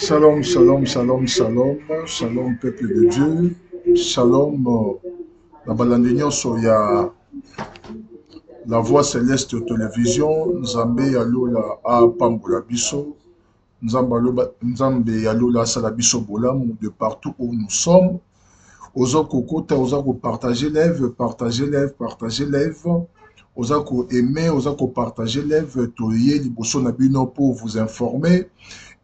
Shalom, shalom, shalom, shalom, shalom, peuple de Dieu, shalom, la balandignon soya, la voix céleste télévision, Nzambe Yalola a Pambola Bisso, Nzambe Yalola Salabiso Bolam, de partout où nous sommes, Ozako Kota, Ozako partager lève, partager lève, partager lève, Ozako aimer, Ozako partager lève, Toye, Liboso Nabino pour vous informer.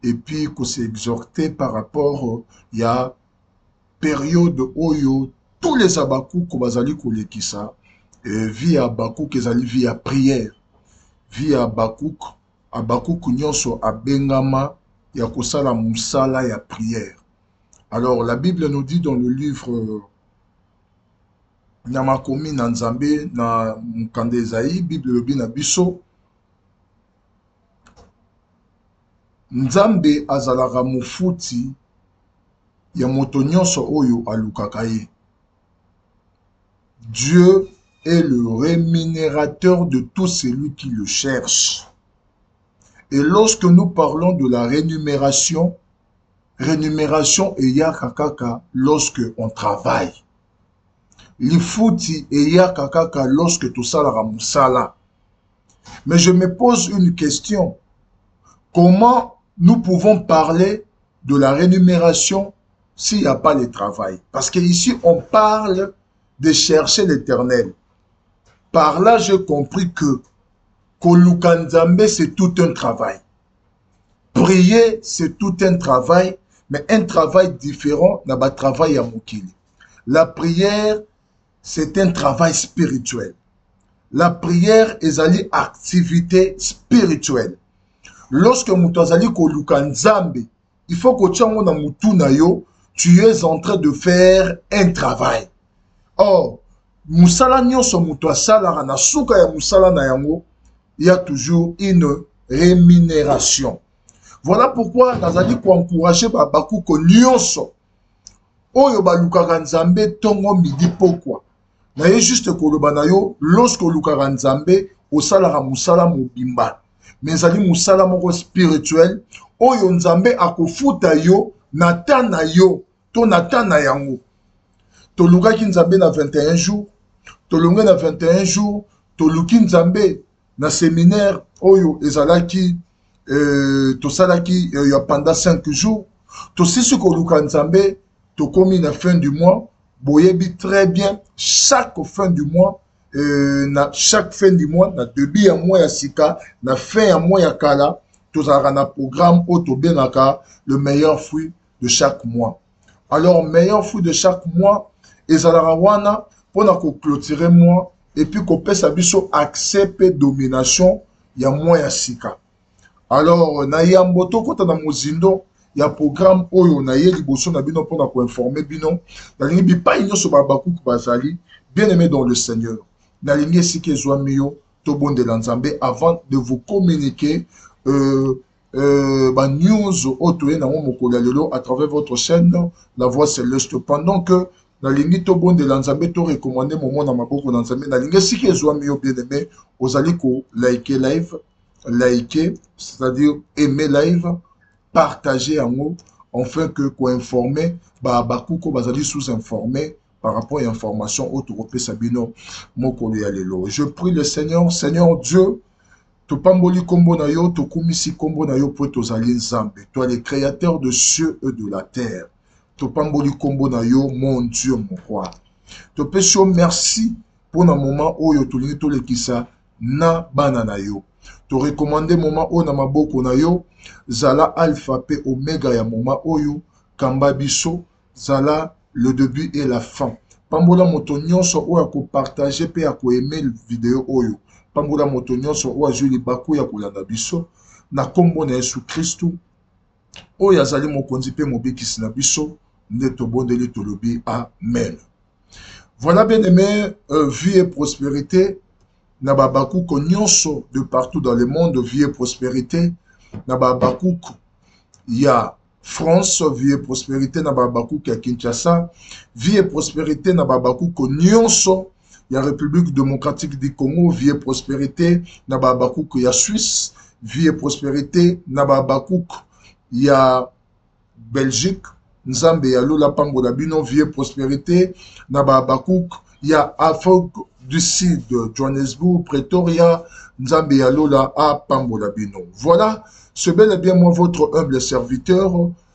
Et puis, qu'on s'est exhorté par rapport, il y a période où tous les abakou qu'on va aller coller qui ça, via abakou qu'ils allaient via prière, via abakou nyonso a bengama, il y a kosala musala, il y a prière. Alors, la Bible nous dit dans le livre Namakomi Nanzambe, na Mkandezaï, Bible le bin abiso, Nzambe azalaka mufuti ya moto nyonso oyo alukaka ye. Dieu est le rémunérateur de tout celui qui le cherche. Et lorsque nous parlons de la rémunération eya kakaka lorsque on travaille. Lifuti eya kakaka lorsque tout ça la musala. Mais je me pose une question. Comment nous pouvons parler de la rémunération s'il n'y a pas le travail? Parce qu'ici, on parle de chercher l'éternel. Par là, j'ai compris que Kolukanzambe, c'est tout un travail. Prier, c'est tout un travail, mais un travail différent n'a pas de travail à Mokili. La prière, c'est un travail spirituel. La prière est une activité spirituelle. Lorsque Moutazali Koluka Nzambe, il faut que tu es en train de faire un travail. Or, Moussala nyonso Moutazala na suka ya Moussala na yango, il y a toujours une rémunération. Voilà pourquoi Nazali ko encourager ba baku ko nyonso. Oyo baluka Nzambe tongo midi pourquoi? Na ye juste koloba na yo lorsque luka Nzambe osala Moussala mobimba. Mais zali musala moko spirituel oyo Nzambe akofuta yo natana yo to natana yango to lukaki Nzambe na 21 jours to lunga na 21 jours to luki Nzambe na séminaire oyo ezalaki to salaki ya pendant 5 jours to sisi ko luka Nzambe to komi na fin du mois boyebi très bien chaque fin du mois na chaque fin du mois, na début ya mois ya sika, na fin ya mois ya kala, tous un programme autobenaka, le meilleur fruit de chaque mois. Alors, meilleur fruit de chaque mois, ezalaka wana, pour na clôturer mois, et puis qu'on peut s'abisso accepte domination, ya mois ya sika. Alors, na yamboto kota na mozindo, ya programme oyo na ye liboso na bino pour na ko informer bino, na lingi pa inyoso babaku bazali, bien aimé dans le Seigneur. Nalingi sike zwamiyo to bonde lanzambe avant de vous communiquer ba news otoye na mokolo lelo à travers votre chaîne La Voix Céleste. Pendant que nalingi to bonde lanzambe to recommander moment na maboko lanzambe nalingi sike zwamiyo bien aimé ozali ko liker live, c'est-à-dire aimer live, partager en mot afin que ko informer ba bakuko bazali sous-informer par rapport à l'information autoropée Sabino Mokolo Yalelo. Je prie le Seigneur, Seigneur Dieu, to pamboli kombo na yo, to kumisi kombo na yo pour tos alliés Nzambe. Toi le créateur de cieux et de la terre. To pamboli kombo na yo, mon Dieu, mon roi. To pesho merci pour un moment où yo to lini to lekisa na banana yo. To recommander moment où na maboko na yo, zala alpha pe omega ya moment oyo, kamba biso, zala le début et la fin. Pambola moto nyonso oyo ko partager pe ko aimer vidéo oyo. Pambola moto nyonso oyo juli baku ya kolanda biso na kombo na Yesu Kristu. Oyo azali mokonzi pe mobikisi na biso nde to bondeli to lobi amen. Voilà bien aimé, vie et prospérité na babaku ko nyonso de partout dans le monde, vie et prospérité na babaku ya France, vie et prospérité na babakou à Kinshasa, vie et prospérité na babakou ko nyonso ya République démocratique du Congo, vie et prospérité na babakou ya Suisse, vie et prospérité na babakou ya Belgique, Nzambe ya lola pambola bino vie prospérité na Babakouk, il y a Afrique du Sud, Johannesburg, Pretoria, Nzambe ya lola a pambola bino. Voilà, ce bel et bien moi votre humble serviteur,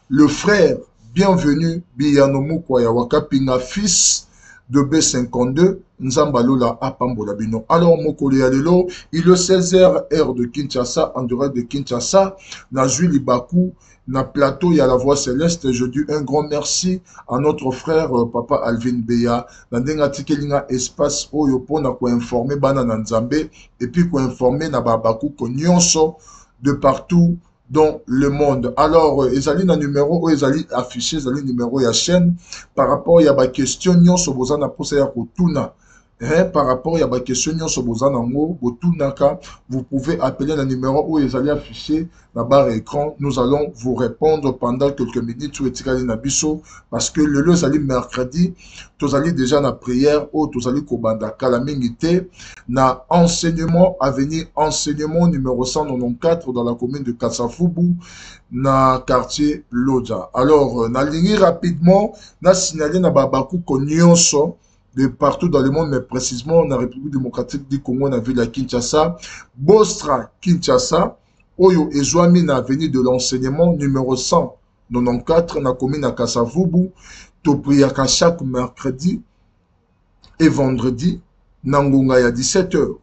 le frère bienvenu Biyanomu Kwayawaka Pinga, fils de B52, Nzamba Lola Apambola Bino. Alors, Mokoli Alelo, il est 16h, heure de Kinshasa, en direct de Kinshasa, na Julie Bakou, na plateau, il y a la voix céleste. Je dis un grand merci à notre frère, Papa Alvin Beya, na denga tikelinga espace oyo pona ko informer bana na Nzambe, et puis ko informer na Babakou ko nyonso de partout dans le monde. Alors, ezali na numéro, ezali affiché, ezali numéro ya chaîne, par rapport ya ba question nyonso bozana posa ya kotuna. Par rapport à la question, vous pouvez appeler le numéro où ils allaient afficher la barre écran. Nous allons vous répondre pendant quelques minutes parce que le lieu allait mercredi, vous allez déjà la prière ou vous allez kobanda kalamingité na enseignement à venir, enseignement numéro 194 dans la commune de Kassafubu na quartier Lodja. Alors, na ligne rapidement, na signalé na babaku konyonso de partout dans le monde, mais précisément dans la République démocratique du Congo, on a vu la Kinshasa, Bostra Kinshasa, Oyo Ezouami na avenue de l'enseignement numéro 194, na commune à Kassavubu, Topriaka chaque mercredi et vendredi, Nangonga ya 17h.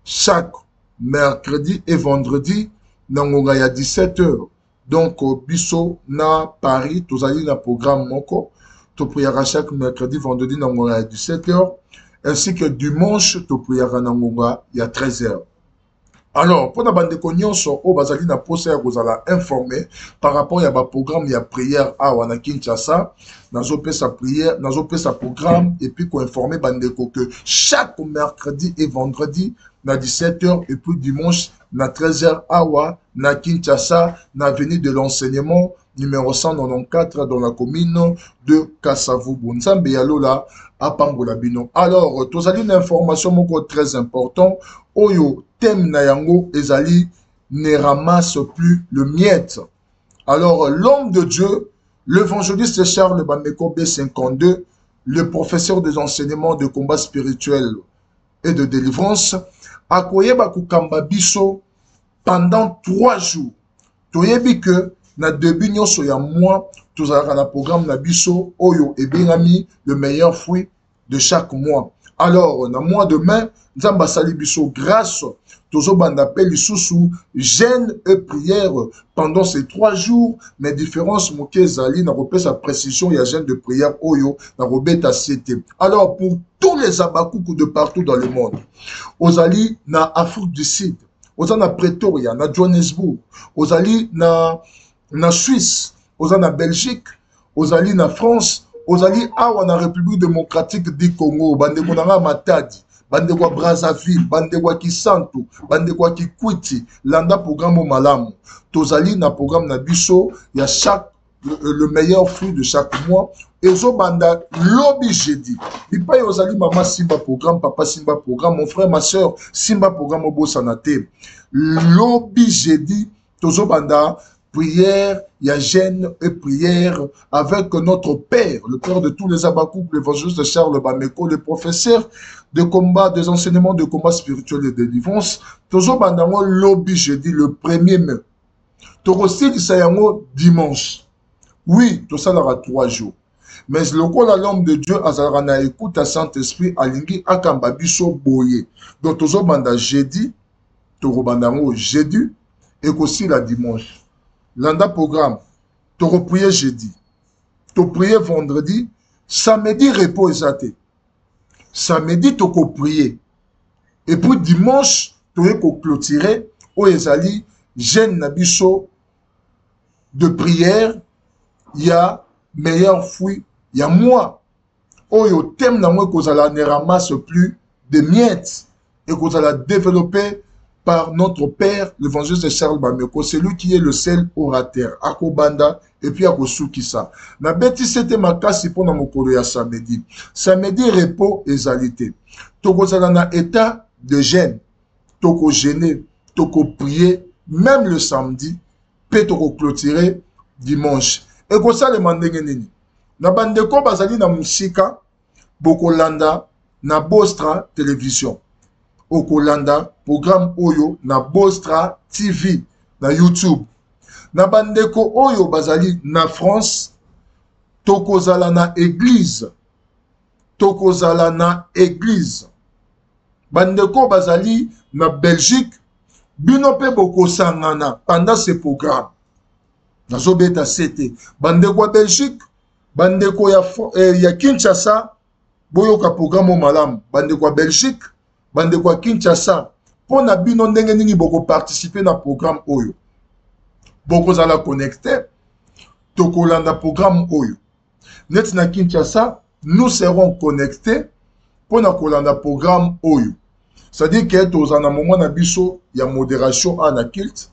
Chaque mercredi et vendredi, Nangonga ya 17h. Donc, Bisso na Paris, tous allez na programme Moko. Tu prieras chaque mercredi, vendredi, à 17h, ainsi que dimanche, tu prieras à 13h. Alors, pour la bande de Nyonso, au Bazali na posé vous allez informer par rapport à un programme, il y a prière à Wana Kinshasa, nazope sa prière, nazope sa programme, et puis qu'on informer bande que chaque mercredi et vendredi, na 17h, et puis dimanche, na 13h, awa, na Kinshasa, na avenue de l'enseignement, numéro 194 dans la commune de Kassavubu. Nzambe yalola à Pambola Bino. Alors, tu as une information très importante. Oyo thème na yango ezali ne ramasse plus le miette. Alors, l'homme de Dieu, l'évangéliste Charles Bameko B52, le professeur des enseignements de combat spirituel et de délivrance, a koyeba kukamba biso pendant 3 jours. Toyebi que na début nyonso ya mois, tous na programme na biso oyo ebengami le meilleur fruit de chaque mois. Alors, na mois de mai, Nzamba sali biso grâce, tozo banda pe lisusu jeûne et prière pendant ces 3 jours, mais différence moke zali na repesa précision ya jeûne de prière oyo na robeta siete. Alors, pour tous les abakoukou de partout dans le monde, ozali na Afrique du Sud, ozali na Pretoria, na Johannesburg, ozali na Suisse, ozali na Belgique, ozali na France, ozali awa na République démocratique du Congo, bandeko na Matadi, bandeko Brazzaville, bandeko Kisantu, bandeko Kikwiti, landa programme malamu. Tozali na programme na biso, ya chaque le meilleur fruit de chaque mois. Ezo banda lobby jeudi. Bipa ozali mama Simba programme, papa Simba programme, mon frère, ma soeur Simba programme obo sanate. Lobby jeudi, tozo banda prière, il y a jeûne et prière avec notre Père, le Père de tous les Abakouk, l'évangéliste Charles Bameko, le professeur de combat, des enseignements de combat spirituel et de délivrance. Tozo bandango lobby jeudi le 1er mai. Torosi Sayango dimanche. Oui, tout ça aura 3 jours. Mais le coup à l'homme de Dieu, Azarana écoute à Saint-Esprit, Alingi, Akamba Biso Boye. Donc tozo banda jeudi, toro bandango jeudi, et aussi la dimanche. Landa programme, tu reprier jeudi, tu prier vendredi, samedi repos exaté. Samedi tu prier. Et puis dimanche, tu es clôturer au ezali jeûne nabiso de prière, il y a meilleur fruit, il y a moi. Oh yo thème na moi kozala ne ramasse plus de miettes et kozala développer par notre Père, l'évangéliste de Charles Bameko, c'est lui qui est le seul orateur, Akobanda, et puis Akosukisa. Na beti c'était ma casse pour na mokolo ya samedi. Samedi, repos et zalité. Toko na état de jeûne, toko gêner, toko prier, même le samedi, peut toko clôturer dimanche. Et que ça, le mandenge nini. Na bandeko bazali na musika, bokolanda na Bostra Télévision. Okolanda programme Oyo na Bostra TV na YouTube. Na bandeko Oyo bazali na France, tokozala na église. Tokozala na église. Bandeko bazali na Belgique, bino pe bokosangana pendant ce programme. Nazobeta CT. Bandeko ya Belgique, bandeko ya Kinshasa, boyoka programme malamu. Bandeko ya Belgique, bandeko ya Kinshasa, pona bino ndenge nini boko participer na programme Oyo. Bokozala connecté, tokolanda programme Oyo. Net na Kinshasa, nous serons connectés pour na kolanda programme Oyo. C'est-à-dire que tous en un moment na biso ya modération à na kilt,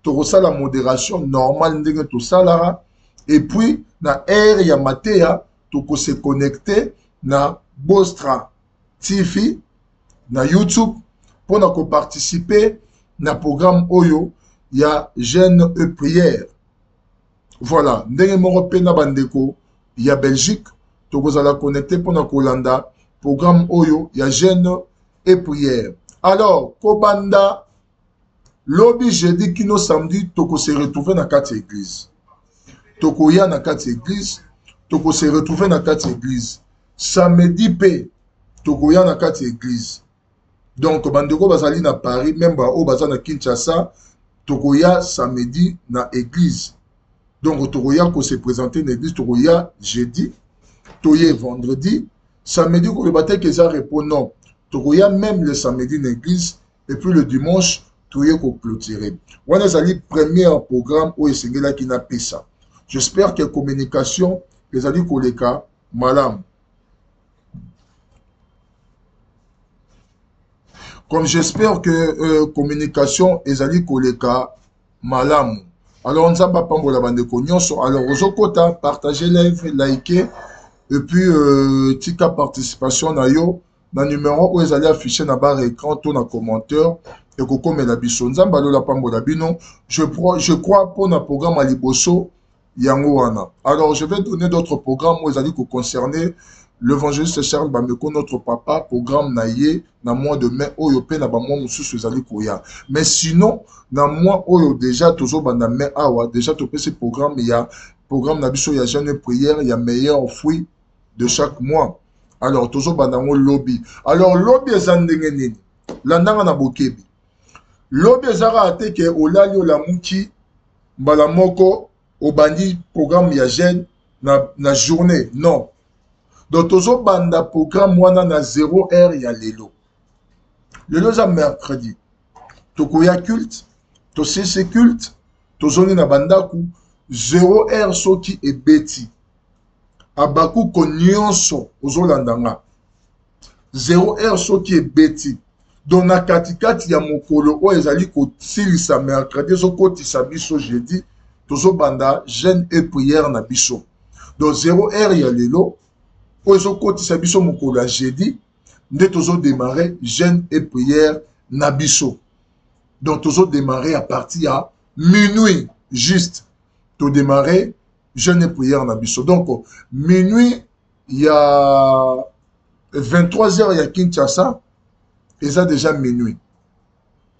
to la modération normale ndenge to salara et puis na air ya matea to ko se connecter na Bostra TV na YouTube pour na ko participer na programme Oyo ya jeûne et prière. Voilà, ndenge moko pe na bandeko ya Belgique to ko la connecter pour na kolanda programme Oyo ya jeûne et prière. Alors, Kobanda, lobby jeudi kino samedi, toko se retrouver na quatre églises. Toko ya na quatre églises, toko se retrouver na quatre églises. Samedi pe, toko ya na quatre églises. Donc, bandeko bazali na Paris, même ba o bazali na Kinshasa, toko ya samedi na église. Donc, toko ya ko se présenter na église, toko ya jeudi, toye vendredi, samedi ko le bataille que ça répond non. Il y a même le samedi l'église et puis le dimanche, tout est clôturé. On a le premier programme où il y a qui n'a pas ça. J'espère que la communication, les alliés collègues, madame. Comme j'espère que la communication, les alliés collègues, madame. Alors, on ne va pas la bande de cognon. Alors, aux autres, partagez, likez, et puis, tika participation na yo. Dans le numéro où ils allaient afficher dans la barre écran, tout dans le commentaire, et que comme la biso, je crois pour le programme à Liboso, Yangoana. Alors, je vais donner d'autres programmes où ils allaient concerner l'évangéliste Charles Bameko, notre papa, programme Naye, dans le mois de mai, où il y a un mais sinon, dans le mois où déjà, toujours dans le mai, déjà, tout ce programme, il y a programme Nabiso, il y a jeûne et prière, il y a meilleur fruit de chaque mois. Alors, toujours bandango lobby. Alors, lobby est zandengeni. Landanga na bokebi. Lobby est zara que olali la mouki, balamoko, obandi programme ya jeune na journée. Non. Donc, toujours banda programme wana na 0 heure ya lelo. Lelo za mercredi. Tokoya culte, to sese culte, tozoni na bandaku, 0 heure soki e beti. Abaku konyonso ozolandanga 0 heure soki ebeti donc na katikati ya mokolo oyo ezali kosilisa mercredi ezokotisa biso jeudi tozobanda jeûne et prière na biso donc 0 heure ya lelo oyo ezokotisa biso mokolo ya jeudi nde tozodémarrer jeûne et prière na biso donc tozodémarrer à partir ya minuit juste todémarrer jeûne et prière na biso. Donc, minuit, il y a 23h, il y a Kinshasa, et ça déjà minuit.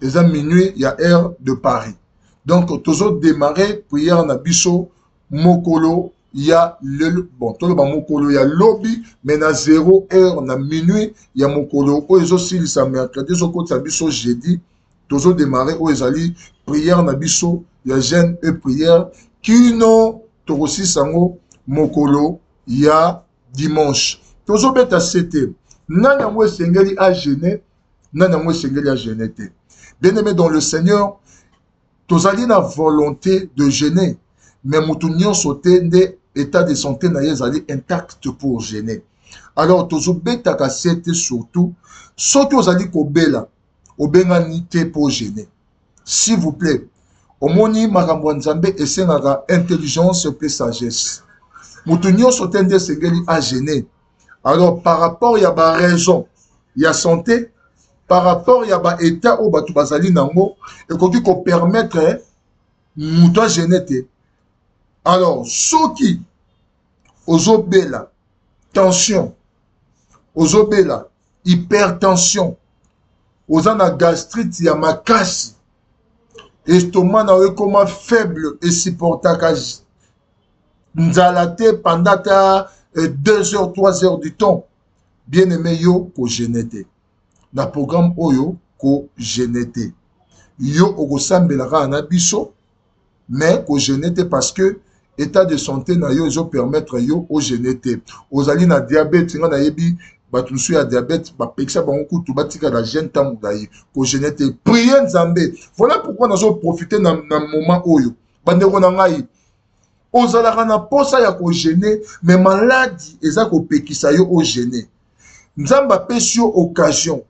Et ça minuit, il y a heure de Paris. Donc, toujours démarrer prière na biso, mokolo, il y a le, bon, tout le monde mokolo, il y a lobby, mais na 0 heure, na minuit, il y a mokolo, où ils aussi, ils sont mercredi, ils ont biso jeudi, toujours démarrer, où ils allaient prière na biso, il y a jeûne et prière, qui n'ont Torosi sango mokolo ya dimanche. Tozo beta sete. Nana mwe sengeli a gêné. Nana mwe sengeli a gêné te. Bien-aimé dans le Seigneur, tozali na volonté de gêner. Mais moutounion sauté de état de santé na yezali intact pour gêner. Alors tozo beta ka sete surtout. Surtout ozali kobela. Obenga nite pour gêner. S'il vous plaît. Omoni makambo nzambe esengaka intelligence et sagesse. Moutounion sotende sengeli a gêné. Alors par rapport ya ba raison, ya santé, par rapport ya ba état au batu bazali nango, et koki ko permettre mouton gêné te. Alors, soki ozobela tension, ozobela hypertension, ozana gastrite ya makasi, estomac na yo ekoma faible esupportaka nzala te pendant 2 heures 3 heures du temps, bien aimé yo ko gêner te. Na programme oyo ko gêner te. Yo okosambelaka na biso, mais ko gêner te parce que état de santé na yo ezo permettre yo o gêner te. Ozali na diabète nga na yebi bato mosusu ya diabète bapekisa bango kutu batika la gêne ntango na ye ko gêner te. Prier Nzambe. Voilà pourquoi nazo profiter na moment oyo. Bandeko na ngai ozalaka na posa ya ko gêner, mais maladie eza kopekisa yo o gêner. Nzambe apesi yo occasion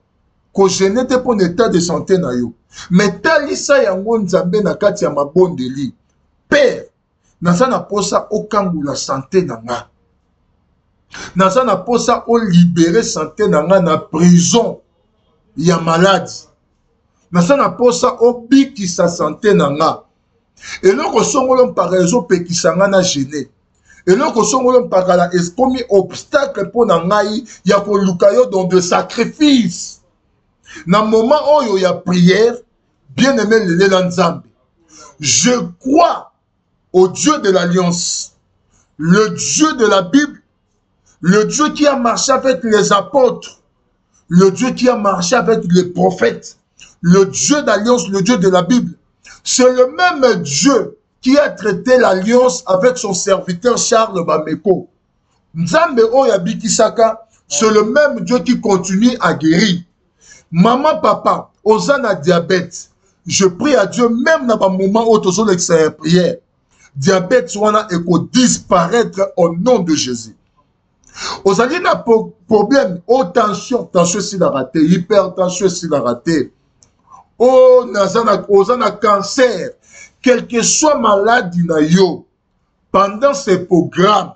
ko gêner te pour état de santé na yo. Mais talisa yango Nzambe na kati ya mabondeli. Père, naza na posa okangula santé na nga. Naza na posa o libérer santé na nga na prison ya maladie. Naza na posa o bikisa santé na nga. Eloko songolo mpaka ezopekisa nga na gêner. Eloko songolo mpaka la eskomi obstacle mpo na ngai ya koluka yo dans de sacrifices. Na moment oyo ya prière, bien-aimé Lelela Nzambe, je crois au Dieu de l'Alliance, le Dieu de la Bible, le Dieu qui a marché avec les apôtres, le Dieu qui a marché avec les prophètes, le Dieu d'Alliance, le Dieu de la Bible. C'est le même Dieu qui a traité l'alliance avec son serviteur Charles Bameko. Nzambe Oya Bikisaka, c'est le même Dieu qui continue à guérir. Maman, papa, Osana diabète. Je prie à Dieu, même dans un moment où tu as prière, diabète soit disparaître au nom de Jésus. Osana na problème, oh tension si la raté, hypertension si la raté, oh Osana cancer, quel que soit maladie na yo, pendant ces programmes,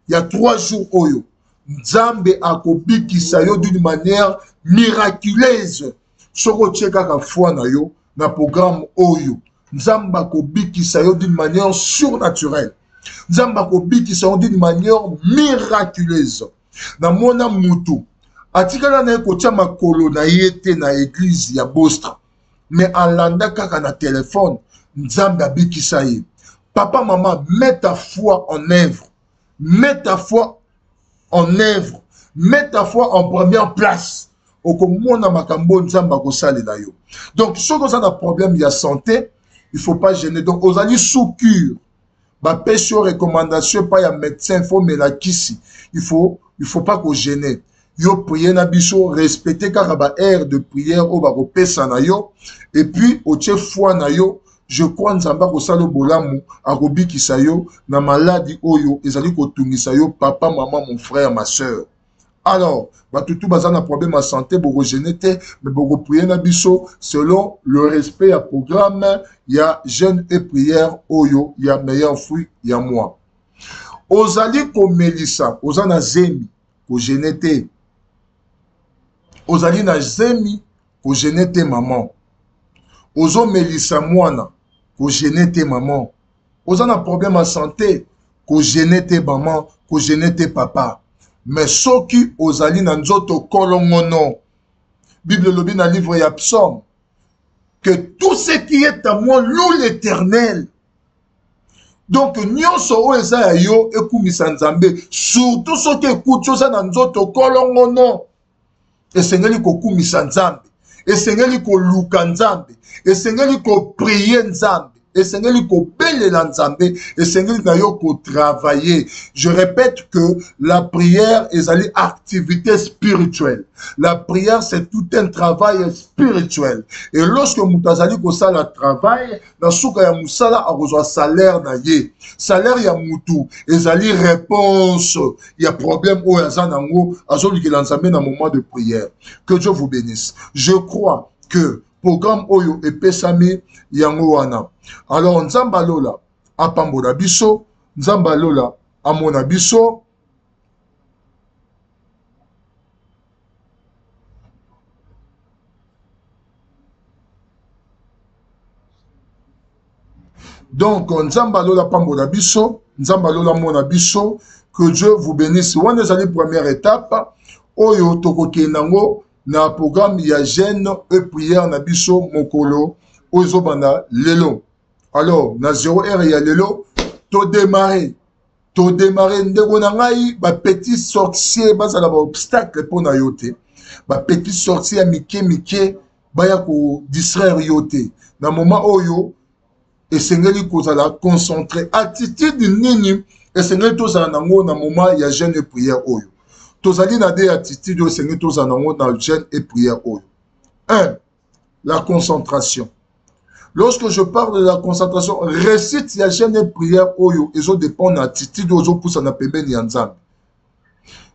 il y a 3 jours oyo, Nzambe akobikisa yo d'une manière miraculeuse. Soko tcheka foi na yo na programme oyo. Nzambe akobikisa yo d'une manière surnaturelle. Nzambe akobikisa yo d'une manière miraculeuse. Na mona mutu atikala na ekotia makolo na yete na église ya Bostra. Mais alanda kaka na téléphone, Nzambe abikisa ye. Papa, maman, mets ta foi en œuvre. Mets ta foi en œuvre. Mets ta foi en première place. Donc, si vous avez un problème de santé, il ne faut pas gêner. Donc, vous allez sous cure. Bah, pêche recommandation, pas un médecin, il faut mettre la kissi. Il faut pas qu'on gêne. Yo prier na biso, respecter car ba air de prière au ba pesa na yo. Et puis, au tche foi na yo, je crois nzamba ko salo bolamu, akobi kisayo, na maladie oyo, ezali ko tungisa yo, papa, maman, mon frère, ma soeur. Alors, tout bazan a problème à santé, beaucoup génété, mais beaucoup prier na biso, selon le respect à programme, il y a jeûne et prière, oyo, il y a meilleur fruit, il y a moi. Ozali ko melissa, ozana zemi, ko génété. Ozali na zemi, ko génété maman. Ozo melissa mwana, ko génété maman. Ozana problème à santé, ko génété maman, ko génété papa. Mais ceux qui ozali na nzoto kolongono, Bible lobi na livre ya Psaume, que tout ce qui est à moi loue l'Éternel. Donc nyonso o eza ya yo ekumisa Nzambe, surtout ceux qui écoutent ça na nzoto kolongono, esengeli kokumisa Nzambe, esengeli koluka Nzambe, esengeli ko prier Nzambe. Esengeli ko belela Nzambe, esengeli na yo ko travailler. Je répète que la prière est une activité spirituelle. La prière, c'est tout un travail spirituel. Et lorsque mutazali ko sala travail, na suka ya musala a besoin salaire na ye. Salaire ya mutu, ezali réponse. Il y a problème au yazanango, azoli ke Nzambe na moment de prière. Que Dieu vous bénisse. Je crois que programme oyo epesami yango wana. Alors Nzamba lola apambola biso, Nzamba lola amona biso. Donc, Nzamba Lola Pambola Biso, Nzamba Lola Mona Biso, que Dieu vous bénisse. On est allé première étape, Oyo Tokoke Nango, na programme ya jeûne et prière na biso mokolo ozobana lelo. Alors na 0h ya lelo to démarrer ndeko na ngai ba petit sorcier bazala ba obstacle pour na yote. Ba petit sorcier mike baya ko distraire yote. Na moment oyo esengeli kozala concentré attitude nini esengeli tozala nango na moment ya jeûne et prière oyo. Tozali na des attitudes au Seigneur, dans le jeûne et prière. 1. La concentration. Lorsque je parle de la concentration, récite la jeûne et prière oyo, et ça dépend de l'attitude aux autres pour s'en appeler ni ensemble.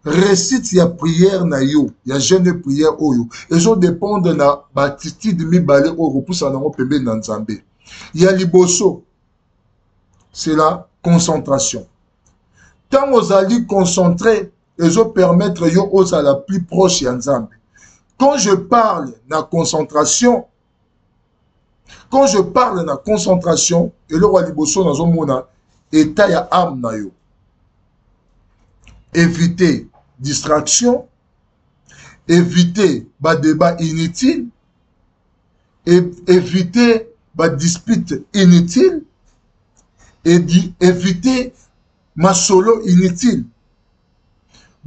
Récite la prière na yo, la jeûne et prière oyo, et ça dépend de l'attitude mi balé oyo pour s'en appeler ni ensemble. Il y a liboso, c'est la concentration. Tant aux alliés concentrés, et je permettre yo aux à la plus proche ensemble. Quand je parle de la concentration, et le roi liboso dans un mona, état ya âme na yo. Éviter distraction, éviter ba débat inutile, éviter ba dispute inutile, et éviter ma solo inutile.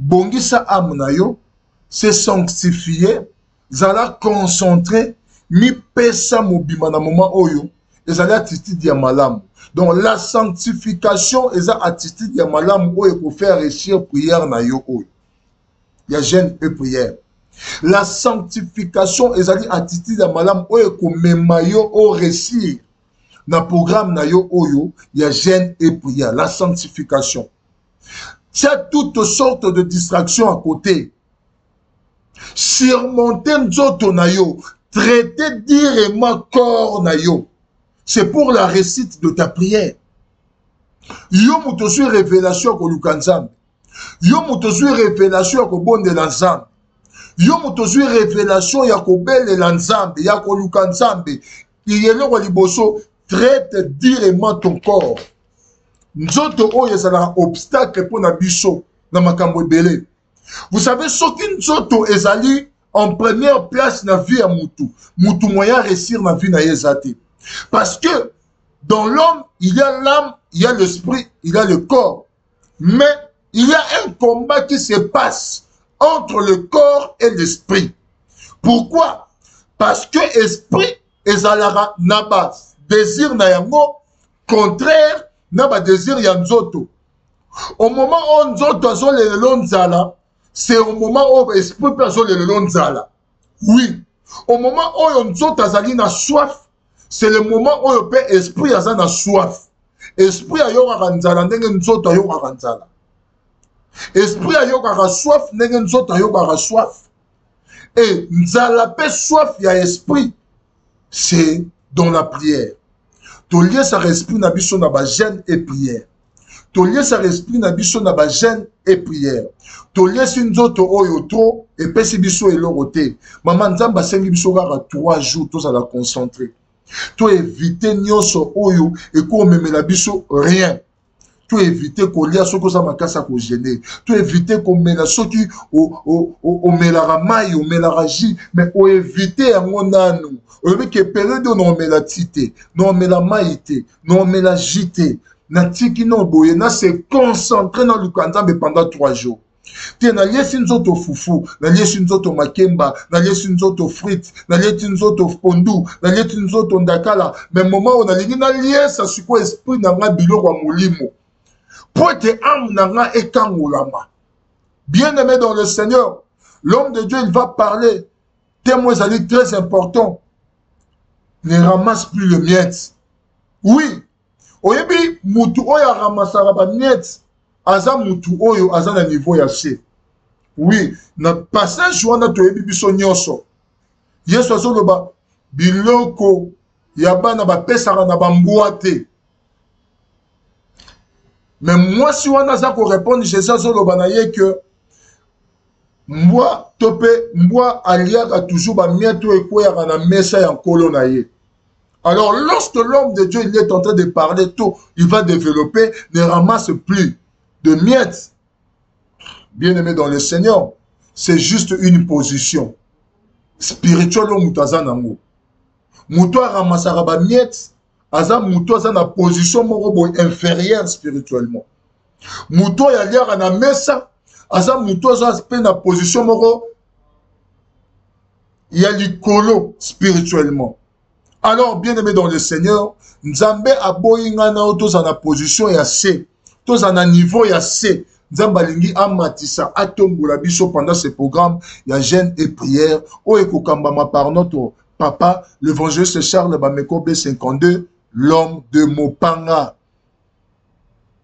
Bongisa amunayo, se sanctifier, zala concentré, mi pesa mobima na moment oyo, et zala attitude ya malamu. Donc la sanctification, et za attitude ya malamu oyo pour faire réussir prière na yo oyo. Ya jeûne et prière. La sanctification, et zali attitude ya malamu oyo ko mema yo au réussir. Na programme na yo oyo, ya jeûne et prière. La sanctification. Il y a toutes sortes de distractions à côté. Surmonter nzoto na yo, traiter directement corps na yo. C'est pour la réussite de ta prière. Yo mutosu révélation ko lukanzam. Yo mutosu révélation ko bonde lanzam. Yo mutosu révélation ya ko belle lanzam, ya ko lukanzam. Yelo ko liboso traite directement ton corps. Nzoto oyo ezala obstacle pour na biso na makambo ebele. Vous savez ce qu'une nzoto ezali en première place na vie ya mutu. Mutu moyen réussir na vie na yezate. Parce que dans l'homme, il y a l'âme, il y a l'esprit, il y a le corps. Mais il y a un combat qui se passe entre le corps et l'esprit. Pourquoi? Parce que l'esprit ezalara na base désir na yango contraire na ba désir ya nzoto. Au moment où nzoto azolelelo nzala, c'est au moment où esprit peut azolelelo nzala. Oui. Au moment où nzoto azali na soif, c'est le moment où peut esprit aza na soif. Esprit ayokaka nzala ndenge nzoto ayokaka nzala. Esprit ayokaka soif ndenge nzoto ayokaka soif. Et nzala pe soif ya esprit, c'est dans la prière. To lié sa esprit na biso na ba jeûne et prière. To lié sa esprit na biso na ba jeûne et prière. To lié si nzoto oyo to et pesi biso eloko te. Maman nzamba sengi biso kaka 3 jours to ça la concentrer. To éviter nyonso oyo et ko memela biso rien. To éviter ko lia soko sa makasa ko gêner. To éviter ko mena soki o melara mai o melara ji mais o éviter yango nanu. Oyebi ke période non mela tite, non mela maïté, non mela jité, na tiki non boye, na se concentrer dans le kanzambe pendant 3 jours. Te na liesi nzoto fufu, na liesi nzoto makemba, na liesi nzoto frites, na liesi nzoto pondu, na liesi nzoto ndakala, mais moment on a lingi na liesa siko esprit na nga biloko ya molimo. Pour que âme na nga ekangolama. Bien-aimé dans le Seigneur, l'homme de Dieu il va parler. Témoin très important. Ne ramasse plus le miettes. Oui. Oyebi, mutu oyo ramasara ba miettes. Aza mutu oyo, aza na niveau ya C. Oui. Na passage wana toyebi biso nyonso. Yesu azoloba, biloko, yaba na ba pesara na ba mboate. Mais moi, si wana za ko répondre, Jésus azoloba na ye que, Mwa tope, mwa aliaka toujours ba mieto ekweyaka na mesa ya nkolo na ye. Alors, lorsque l'homme de Dieu il est en train de parler tout, il va développer, ne ramasse plus de miettes. Bien-aimé dans le Seigneur, c'est juste une position spirituelle au Moutazanango. Moutoua ramassera ba miettes, aza moutoua za na position moko inférieure spirituellement. Moutoua ya liara na mesa, aza moutoua za pe na position moko ya likolo spirituellement. Alors, bien-aimé dans le Seigneur, Nzambe aboyinga na tous en position ya C, tous en niveau ya C. Nzambe alingi amatisa atombola biso pendant ce programme, ya jeûne et prière. O ekokambama par notre papa, l'évangéliste Charles Bameko B52, l'homme de Mopanga,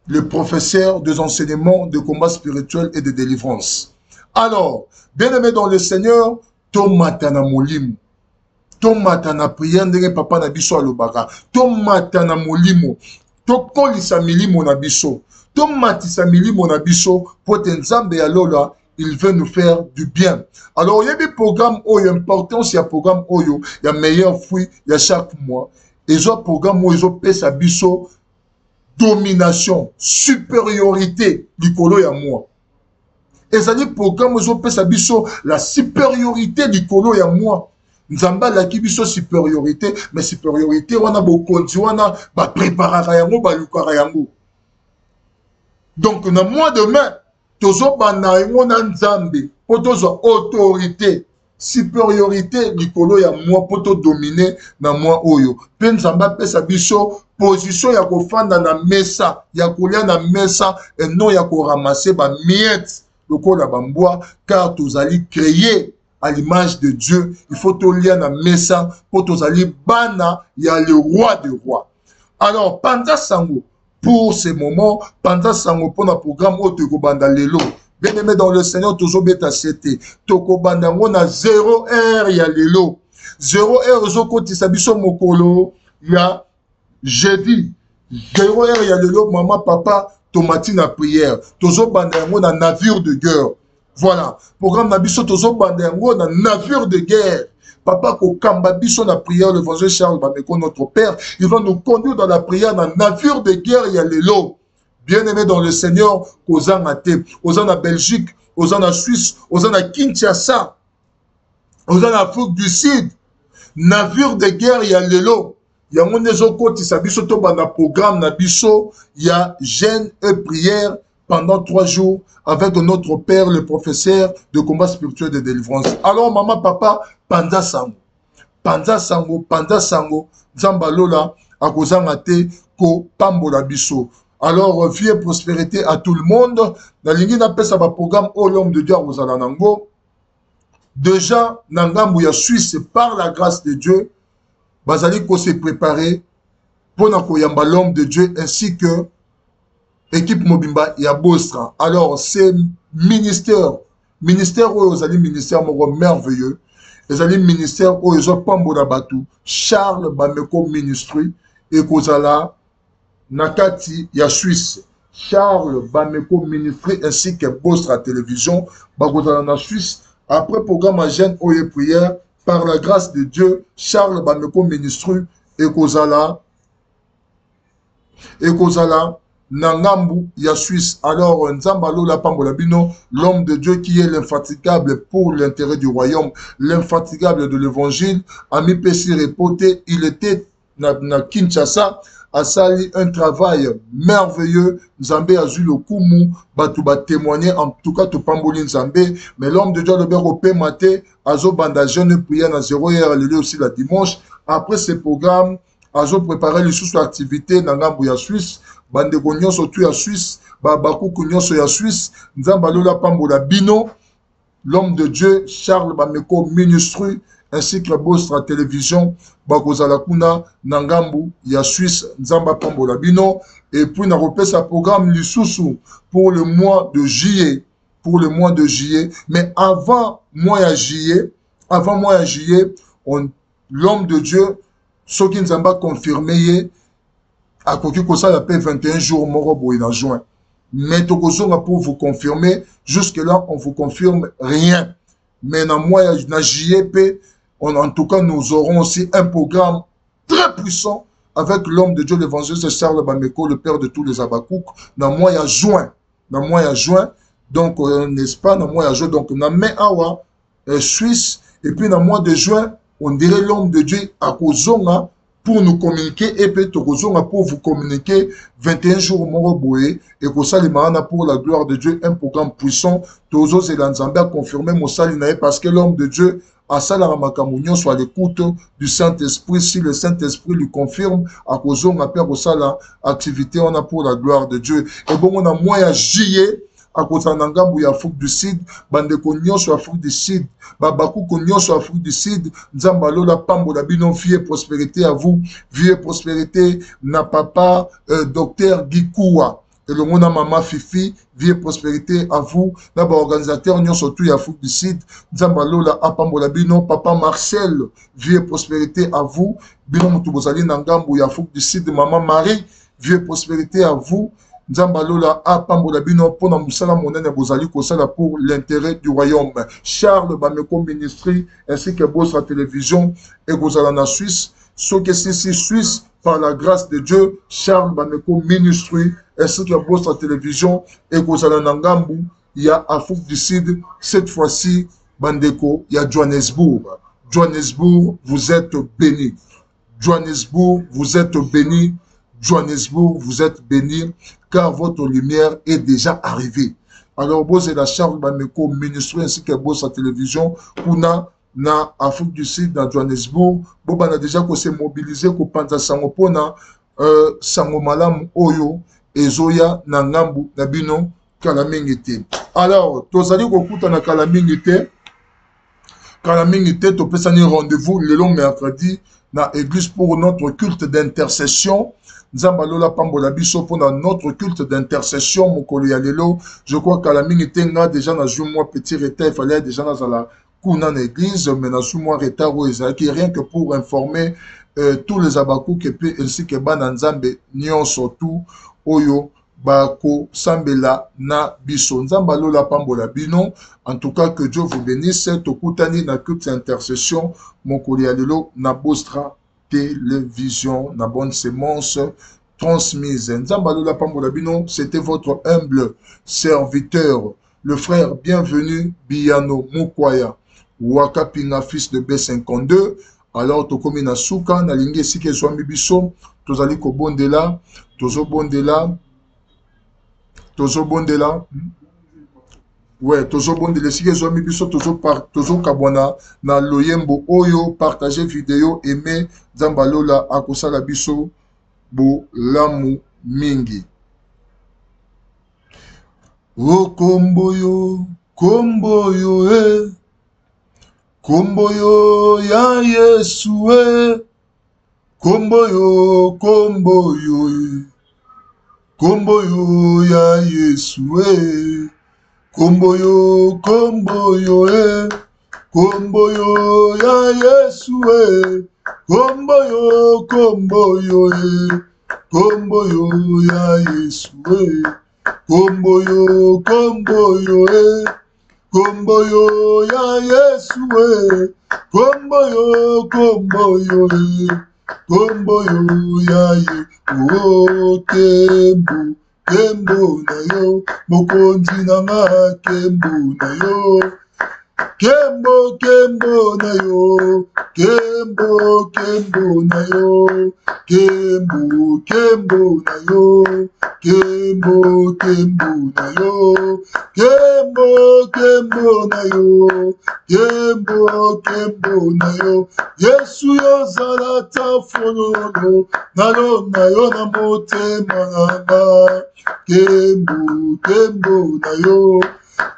le professeur des enseignements de combat spirituel et de délivrance. Alors, bien-aimé dans le Seigneur, Tomatana Molim. Tomatana prière ndenge papa na biso alobaka. Tomatana molimo. Tokolisa milimo na biso. Tomatisa milimo na biso. Pote nzambe ya lola, il veut nous faire du bien. Alors, il y a des programmes oyo, importance, il y a programme oyo, il y a meilleur fruit, il y a chaque mois. Et ce programme oyo, pesa biso, domination, supériorité, likolo ya moi. Et ça dit programme oyo, pesa biso, la supériorité, likolo ya moi. Nzamba la kibiso supériorité, mais supériorité, on a beaucoup de on a préparé yango, balukara yango. Donc, dans le mois de mai, tozo bana yango na nzambe, pour tozo autorité, supériorité, likolo ya moi, pour to dominer na moi oyo. Pe nzamba pesa biso, position ya kofanda na mesa, ya kolia na mesa, et non ya ko ramasser ba miettes, lokola bamboa, car tozali créer à l'image de Dieu, il faut tout lire dans messa pour tous aller bana, il y a le roi des rois. Alors, pendant sango, pour ces moments, pendant sango, pour le programme Otoko Banda Lelo, bien aimé dans le Seigneur, toujours bêta c'était, Toko Banda, on a 0 heure, il y a Lelo. 0 heure, Zoko Tisabiso Mokolo, il y a jeudi. 0 heure, il y a Lelo, maman, papa, tomatine à prière. Toujours Banda, on a navire de guerre. Voilà, programme Nabiso Tozo Bandengo, na navire de guerre. Papa Kokamba Biso na prière, l'évangile Charles Bameko, notre Père, il va nous conduire dans la prière, dans navire de guerre, il y a les lots. Bien-aimés dans le Seigneur, Ozan à Thé, Ozan à Belgique, Ozan à Suisse, Ozan à Kinshasa, Ozan à Afrique du Sud, navire de guerre, il y a les lots. Il y a mon ézoko, Tisabiso Tobanda programme Nabiso, il y a jeûne et prière pendant 3 jours avec notre père, le professeur de combat spirituel de délivrance. Alors, maman, papa, panda sango, Zamba Lola, akozanga te ko pambola biso. Alors, vie et prospérité à tout le monde. Na lingi na pesa ba programme au l'homme de Dieu ozala nango. Déjà, nangambu ya Suisse, par la grâce de Dieu, bazali ko se préparer pour na koyamba l'homme de Dieu ainsi que équipe Mobimba ya Bostra. Alors, c'est ministère où vous allez ministère merveilleux. Vous allez ministère où vous allez Pambola Batou, Charles Bameko Ministry, et Kozala Nakati ya Suisse. Charles Bameko Ministry ainsi que Bostra Télévision, Bakozala na Suisse. Après programme à Jeune Oye Prière, par la grâce de Dieu, Charles Bameko Ministry, et Kozala Nangambu, ya Suisse. Alors, Nzambalo la Pambola Bino, l'homme de Dieu qui est l'infatigable pour l'intérêt du royaume, l'infatigable de l'évangile, Ami Pessi reporté, il était na Kinshasa, a sali un travail merveilleux. Nzambe a eu le Kumu, Batouba témoigner, en tout cas, tu Pamboli Nzambe, mais l'homme de Dieu, le Béropé Maté, Azo Banda jeune prière dans 0 heure, le aussi la dimanche. Après ce programme, Azo préparé les sous-activités dans Ngambu ya Suisse, Bande Gonyoso tu ya Suisse, Babakou Konyoso ya Suisse, Nzambalola Pambola Bino, l'homme de Dieu, Charles Bameko Ministry, ainsi que la Bostra Télévision, Bakozala Kuna, Nangambu, ya Suisse, Nzamba Pambola Bino, et puis on a repéré sa programme Lissousou pour le mois de juillet, mais avant mois de juillet, l'homme de Dieu, ceux qui Nzamba confirmé, à Koki Kosa, il y a 21 jours, Morobo en juin. Mais Tokozonga pour vous confirmer, jusque-là, on ne vous confirme rien. Mais dans moi, dans JEP, en tout cas, nous aurons aussi un programme très puissant avec l'homme de Dieu, l'évangéliste Charles Bameko, le père de tous les Abakouk, dans le mois de juin. Dans le mois de juin, donc, n'est-ce pas, dans le mois de juin, donc, dans le mai awa, Suisse, et puis dans le mois de juin, on dirait l'homme de Dieu à Kozonga pour nous communiquer, et puis Kozonga pour vous communiquer 21 jours Moroboé, et Kosalimana pour la gloire de Dieu, un programme puissant. Tozo Zelanzambe a confirmé Mosalinae parce que l'homme de Dieu à Salaramakamounion soit à l'écoute du Saint-Esprit. Si le Saint-Esprit lui confirme, à Kozonga Père Osala, activité, on a pour la gloire de Dieu. Et bon, on a moyen juillet. À cause de Nangambu, Afrique du Sud, Bandeko Nyonso Afrique du Sud, Babakou Nyonso Afrique du Sud, Nzambalo la Pambo la Binon, vie et prospérité à vous, vie et prospérité, na papa, docteur Gikoua, et le monde maman Fifi, vie et prospérité à vous, d'abord organisateur Nyonso tout Afrique du Sud, Nzambalo la Apambo la Binon, papa Marcel, vie et prospérité à vous, Binon Moutubozali Nangambu, Afrique du Sud, maman Marie, vie et prospérité à vous, Nzambalola a pambola bino pona musala monene bozali kosala pour l'intérêt du royaume. Charles Bameko Ministry ainsi que Bosra Télévision et Gozala na Suisse. Ce que c'est Suisse par la grâce de Dieu, Charles Bameko Ministry ainsi que Bosra Télévision et Gozala Nangambu. Il y a Afrique du Sud, cette fois-ci Bandeko, il y a Johannesburg. Johannesburg, vous êtes bénis. Johannesburg, vous êtes bénis. Johannesburg, vous êtes bénis, car votre lumière est déjà arrivée. Alors, vous êtes la Charles Bameko Ministry ainsi que Bossa Télévision, Kuna, na Afrique du Sud, dans Johannesburg, vous avez déjà s'est mobilisé pour penser Sangopona, Sangomalam Oyo, et Zoya, Nangambu, Nabino, Kalamingite. Alors, tous allez écouter na Kalamingite, tu peux s'en rendez-vous le long mercredi, dans l'église pour notre culte d'intercession. Nzambalola Pambola Biso pour notre culte d'intercession, Mokolo Yalelo. Je crois qu'à la minute, déjà dans un mois petit retard, il fallait déjà dans la Kounan église, mais dans un mois retard, qui rien que pour informer tous les Abakouk et puis ainsi que Bananzambe, Nyon surtout, Oyo, Bako, Sambela, Na, Biso. Nzambalola Pambola Bino. En tout cas, que Dieu vous bénisse. Tokutani na culte d'intercession, Mokolo Yalelo, na Bostra Télévision, na bonne sémence transmise. Nzambalola Pambola Bino, c'était votre humble serviteur, le frère bienvenu Biano Mukwaya, Wakapinga, fils de B52. Alors, tokomi na souka, na lingi esike zwami biso, tozali ko bondela, tozo bondela, ouais, tozo bondela esike zwami biso, tozo kabwana na loyembo oyo, partager vidéo, aimer, Nzambalola akosala biso bo lamu mingi. O komboyo, komboyo, komboyo ya Yesu, komboyo, komboyo, komboyo ya Yesu, komboyo, komboyo, komboyo ya Yesu, komboyo, komboyo, komboyo ya Yesu, komboyo, komboyo, komboyo ya Yesu, komboyo, komboyo, komboyo ya Yesu, oh, kembo, kembo na yo, mokonzi na nga, kembo na yo, kembo, kembo na yo, kembo, kembo na yo, kembo, kembo na yo, kembo, kembo na yo, kembo, kembo na yo, kembo, kembo na yo, Yesu yo zalata fololo, nalo na yo na motema nanga, kembo, kembo na yo,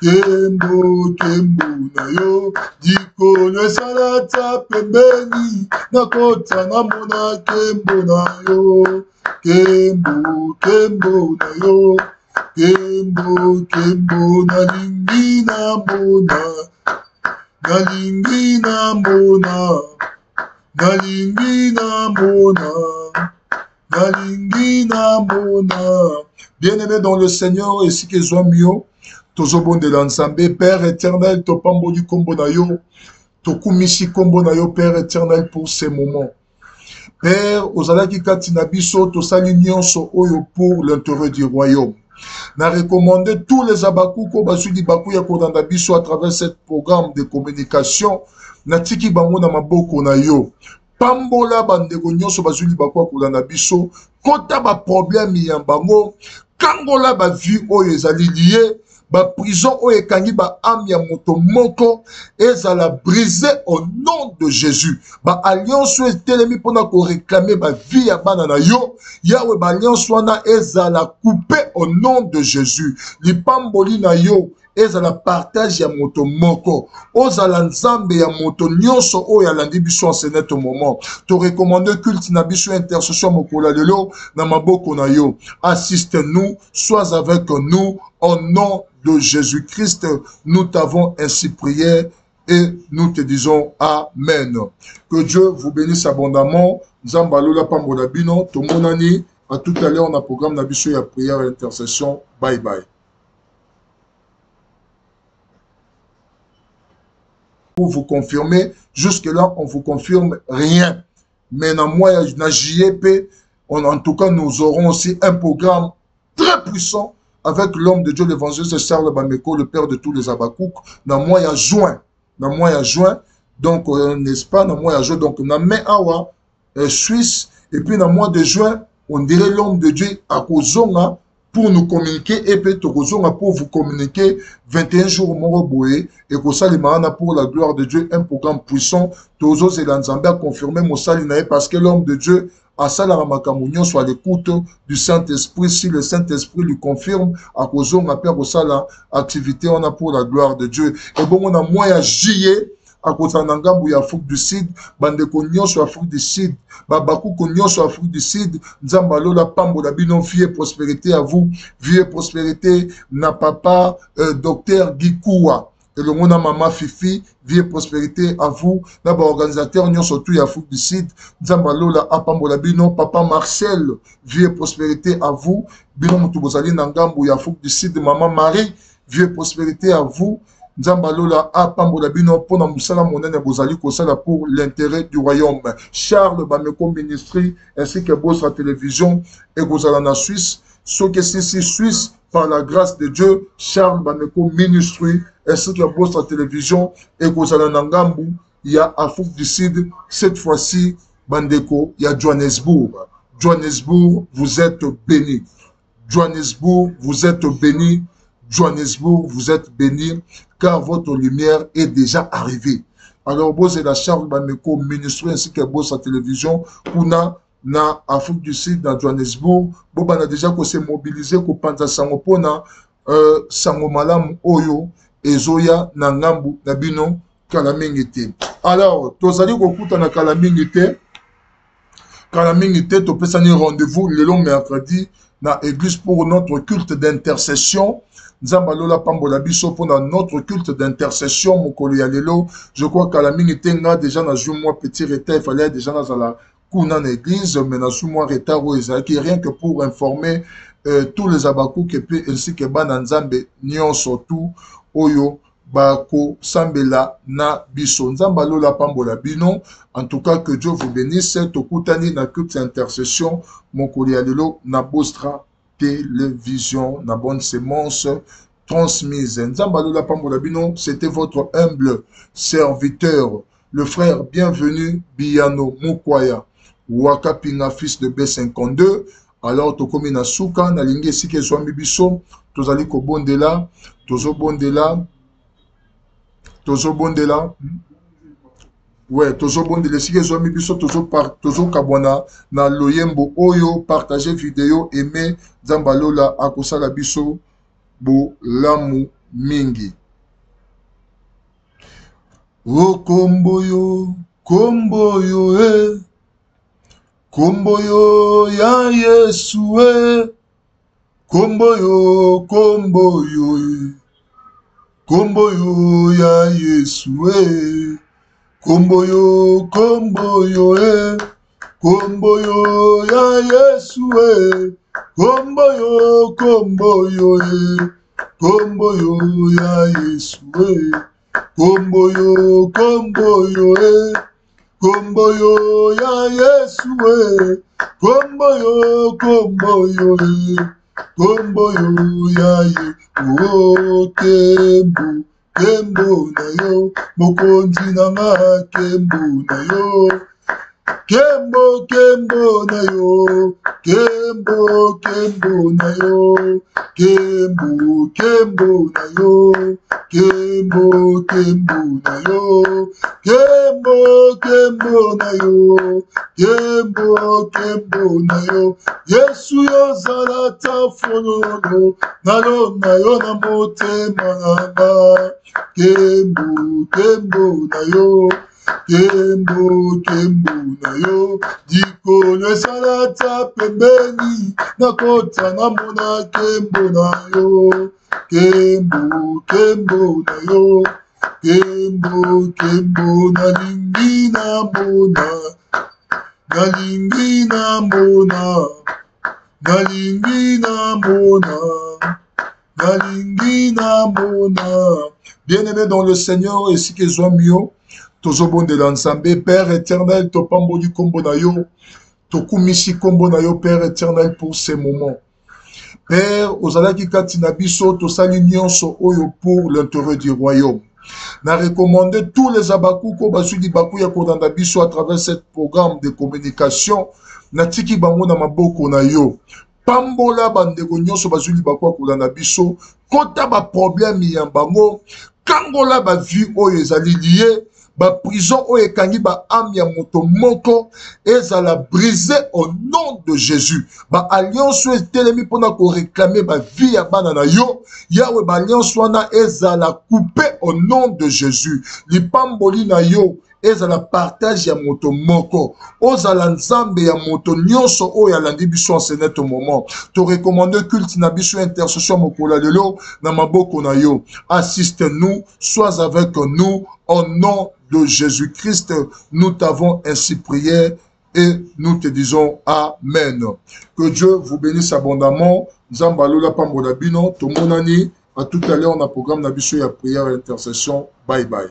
kembo, kembo na yo, dikolo esalata pembeni, nakota namona kembo na yo, kembo, kembo na yo, kembo, kembo nalingi namona, nalingi namona, nalingi namona, nalingi namona. Bien-aimé dans le Seigneur, et si que soit mieux, Tozobon de l'ensemble, Père éternel, Topambo du Kombo na yo, Tokumisi Kombo na yo, Père éternel, pour ces moments. Père, ozalaki kati na biso tosali nyonso oyo pour l'intérêt du royaume. Na recommander tous les abakuko basuli baku ya kolanda biso à travers cette programme de communication na tiki bango na maboko na yo. Pambola bandeko nyonso bazuli baku ya kolanda biso kota ba problème ya bango kangola ba vie oyo ezali lié ba prison oyo ekangi ba âme ya moto moko ezala brisé au nom de Jésus. Ba alliance oyo etelemi mpona koréclamer ba vie ya bana na yo yawe ba alliance wana ezala coupé au nom de Jésus. Lipamboli na yo ezala partage ya moto moko ozala nzambe ya moto nyonso oyo alandi biso en ce net moment. To recommander culte na biso intercession mokola lelo na maboko na yo. Assiste-nous, sois avec nous au nom de Jésus-Christ. Nous t'avons ainsi prié et nous te disons Amen. Que Dieu vous bénisse abondamment. Nzambalola pambola bino tomonani. À tout à l'heure on a programme na biso ya prière et intercession. Bye bye. Pour vous confirmer, jusque-là, on ne vous confirme rien. Mais dans moi, dans JEP, en tout cas, nous aurons aussi un programme très puissant avec l'homme de Dieu, l'évangéliste Charles Bameko, le père de tous les Abakouk, dans le mois de juin. Dans le mois de juin, donc, n'est-ce pas, dans le mois de juin, donc, dans le mois Awa, Suisse, et puis dans le mois de juin, on dirait l'homme de Dieu à Kozonga, pour nous communiquer et puis pour vous communiquer 21 jours Moroboé et que ça les marana pour la gloire de Dieu un programme puissant Tozo Zelanzamba a confirmé Moussalinae parce que l'homme de Dieu a Salaramakamounion soit à l'écoute du Saint-Esprit. Si le Saint-Esprit lui confirme à cause on a peur ça l'activité on a pour la gloire de Dieu et bon on a moyen juillet à cause de Nangambu ya Afrique du Sud, bandeko nyonso Afrique du Sud, babakuko nyonso Afrique du Sud, nzambalo la pambo la bino vie prospérité à vous, vie prospérité na papa docteur Gikoua et le mona maman Fifi, vie prospérité à vous, na ba organisateur nyonso tout ya Afrique du Sud, nzambalo la apambo la bino papa Marcel, vie prospérité à vous, bino mutu bozali nangambu ya Afrique du Sud, maman Marie, vie prospérité à vous. Nzambalola apambola bino pona musala monene bozali kosala pour l'intérêt du royaume. Charles Bameko Ministry ainsi que Bosra Télévision et Gozala na Suisse. Ce que c'est Suisse par la grâce de Dieu, Charles Bameko Ministry ainsi que Bosra Télévision et Gozala Nangambu, il y a Afrique du Sud, cette fois-ci Bandeko, il y a Johannesburg. Johannesburg, vous êtes bénis. Johannesburg, vous êtes bénis. Johannesburg, vous êtes bénis, car votre lumière est déjà arrivée. Alors, vous êtes la Charles Bameko Ministry ainsi que Bossa Télévision, Kuna, na Afrique du Sud, na Johannesburg, vous avez déjà s'est mobilisé pour penser Sangopona, Sangomalam Oyo, Ezoya, Nangambu, Nabino, Kalamingite. Alors, Tozali Kokuta na Kalamingite, Kalamingite, Topesani rendez-vous le long mercredi, na église pour notre culte d'intercession. Nzambalola pambola biso pour notre culte d'intercession mokolo ya lelo. Je crois qu'à la minute nga déjà na jour moi petit retard, il fallait déjà na la kuna na église mais na jour moi retard qui rien que pour informer tous les abakou que peut ainsi que bana nzambe nyonso tout oyo bako sambela na biso. Nzambalola pambola bino. En tout cas que Dieu vous bénisse. Tokutani na culte d'intercession mokolo ya lelo na Bostra Télévision, na bonne sémence transmise. Nzambalola pambola bino, c'était votre humble serviteur, le frère bienvenu Biano Mukwaya, Wakapinga fils de B52. Alors, tokomi na suka, na lingi esike zwami biso, tozali ko bondela, tozo bondela, ouais, tozo bondela esike zwami biso, tozo kabwana na loyembo oyo, partager vidéo, aimer, Nzambalola akosala biso bo lamu mingi. O komboyo, komboyo, komboyo ya Yesu, komboyo, komboyo, komboyo ya Yesu, komboyo, komboyo, komboyo ya Yesu, komboyo, komboyo, komboyo ya Yesu, komboyo, komboyo, Komboyo ya Yesu, komboyo, komboyo, komboyo ya Yesu, oh, kembo, kembo na yo, mokonzi na nga, kembo na yo. Kembo, kembo na yo, kembo, kembo na yo, kembo, kembo na yo, kembo, kembo na yo, kembo, kembo na yo, kembo, kembo na yo. Yesu yo zalata fonono, nalo na yo na motema nanga, kembo, kembo na yo. Kembo, kembo na yo, dikolo esalata pembeni, nakota namona kembo na yo, kembo, kembo na yo, kembo, kembo nalingi namona, nalingi namona, nalingi namona, nalingi namona. Bien-aimé dans le Seigneur, et si que soit mieux, Tozobon de l'ensemble, Père éternel, Topambo du Kombo na yo, Tokumisi Kombo na yo, Père éternel, pour ces moments. Père, Ozalaki Katinabiso, Tosali Nyonso Oyo pour l'intérêt du royaume. Na recommandé tous les abakou ko basudi bakou ya kodanda biso à travers ce programme de communication, na tiki bango na maboko na yo. Pambola bandeko nyonso basudi bakou kodanda biso, kota ba problème ya bango, kangola ba vie oyo ezali lié. Ba prison o ekangi ba âme ya moto moko ezala brisé au nom de Jésus. Ba alliance o etelemi pona ko réclamer ba vie ya bana na yo. Yawe ba alliance wana ezala coupé au nom de Jésus. Lipamboli na yo ezala partage ya moto moko. Ozala nzambe ya moto nyonso o ya landi biso en ce net moment. To recommande culte na biso intercession mokola lelo na maboko na yo. Assiste-nous, sois avec nous au nom de Jésus-Christ, nous t'avons ainsi prié et nous te disons Amen. Que Dieu vous bénisse abondamment. Zambalola Pambolabino, Tomonani, à tout à l'heure, on a programme Nabiso et prière et intercession. Bye bye.